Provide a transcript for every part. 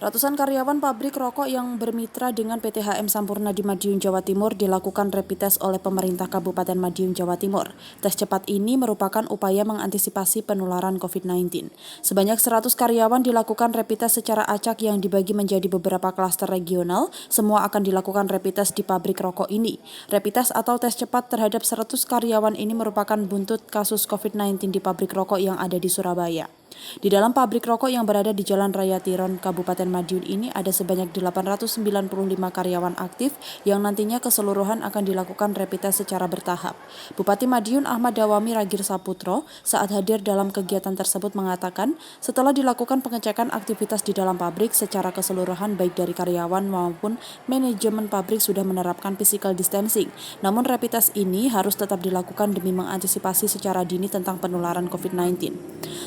Ratusan karyawan pabrik rokok yang bermitra dengan PT HM Sampurna di Madiun, Jawa Timur dilakukan rapid test oleh pemerintah Kabupaten Madiun, Jawa Timur. Tes cepat ini merupakan upaya mengantisipasi penularan COVID-19. Sebanyak 100 karyawan dilakukan rapid test secara acak yang dibagi menjadi beberapa klaster regional. Semua akan dilakukan rapid test di pabrik rokok ini. Rapid test atau tes cepat terhadap 100 karyawan ini merupakan buntut kasus COVID-19 di pabrik rokok yang ada di Surabaya. Di dalam pabrik rokok yang berada di Jalan Raya Tiron, Kabupaten Madiun ini ada sebanyak 895 karyawan aktif yang nantinya keseluruhan akan dilakukan rapid test secara bertahap. Bupati Madiun Ahmad Dawami Ragir Saputro saat hadir dalam kegiatan tersebut mengatakan setelah dilakukan pengecekan aktivitas di dalam pabrik secara keseluruhan baik dari karyawan maupun manajemen pabrik sudah menerapkan physical distancing. Namun rapid test ini harus tetap dilakukan demi mengantisipasi secara dini tentang penularan COVID-19.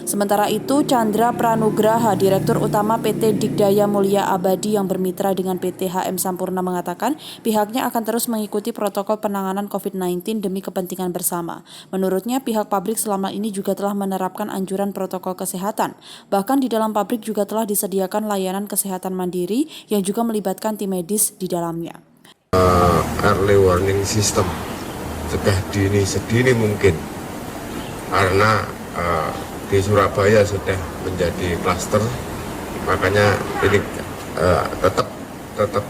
Sementara itu, Chandra Pranugraha, Direktur Utama PT Digdaya Mulia Abadi yang bermitra dengan PT HM Sampurna mengatakan pihaknya akan terus mengikuti protokol penanganan COVID-19 demi kepentingan bersama. Menurutnya, pihak pabrik selama ini juga telah menerapkan anjuran protokol kesehatan. Bahkan di dalam pabrik juga telah disediakan layanan kesehatan mandiri yang juga melibatkan tim medis di dalamnya. Early warning system, cegah dini sedini mungkin, karena di Surabaya sudah menjadi klaster, makanya ini tetap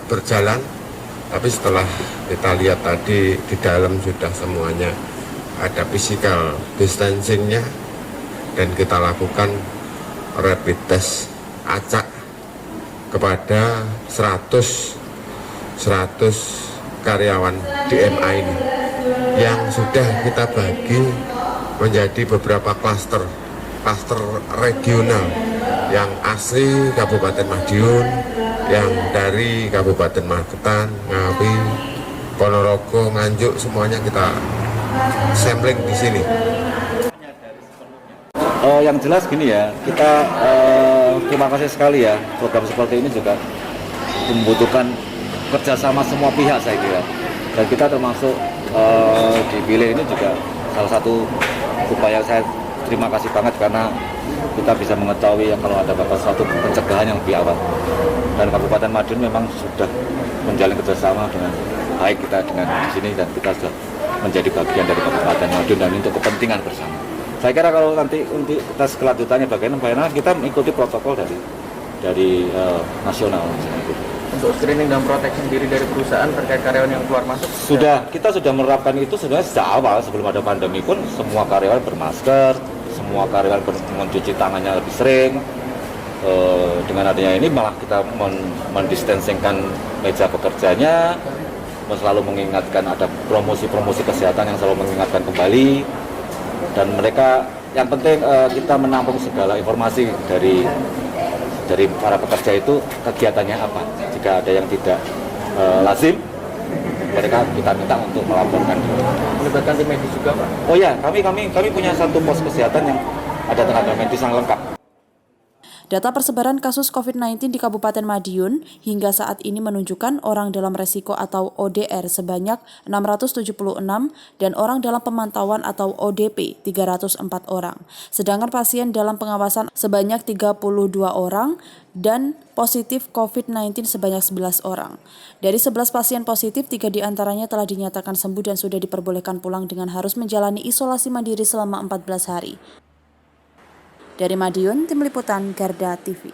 berjalan. Tapi setelah kita lihat tadi di dalam sudah semuanya ada physical distancingnya, dan kita lakukan rapid test acak kepada 100 karyawan DMA ini yang sudah kita bagi menjadi beberapa klaster regional, yang asli Kabupaten Madiun, yang dari Kabupaten Magetan, Ngawi, Ponorogo, Nganjuk, semuanya kita sampling di sini. Yang jelas gini ya, kita terima kasih sekali ya, program seperti ini juga membutuhkan kerjasama semua pihak saya kira, dan kita termasuk dipilih ini juga salah satu upaya. Saya terima kasih banget karena kita bisa mengetahui kalau ada suatu pencegahan yang lebih awal, dan Kabupaten Madiun memang sudah menjalin kerjasama dengan baik kita dengan di sini, dan kita sudah menjadi bagian dari Kabupaten Madiun dan untuk kepentingan bersama. Saya kira kalau nanti untuk tes kelanjutannya bagaimana kita mengikuti protokol dari nasional. Untuk screening dan proteksi diri dari perusahaan terkait karyawan yang keluar masuk? Kita sudah menerapkan itu sebenarnya sejak awal, sebelum ada pandemi pun semua karyawan bermasker, semua karyawan mencuci tangannya lebih sering. Dengan adanya ini malah kita mendistansingkan meja pekerjanya, selalu mengingatkan ada promosi-promosi kesehatan yang selalu mengingatkan kembali, dan mereka yang penting kita menampung segala informasi dari para pekerja itu kegiatannya apa. Jika ada yang tidak lazim, mereka kita minta untuk melaporkan. Melibatkan tim medis juga, Pak? Oh ya, kami punya satu pos kesehatan yang ada tenaga medis yang lengkap. Data persebaran kasus COVID-19 di Kabupaten Madiun hingga saat ini menunjukkan orang dalam resiko atau ODR sebanyak 676 dan orang dalam pemantauan atau ODP 304 orang. Sedangkan pasien dalam pengawasan sebanyak 32 orang dan positif COVID-19 sebanyak 11 orang. Dari 11 pasien positif, 3 diantaranya telah dinyatakan sembuh dan sudah diperbolehkan pulang dengan harus menjalani isolasi mandiri selama 14 hari. Dari Madiun, Tim Liputan Garda TV.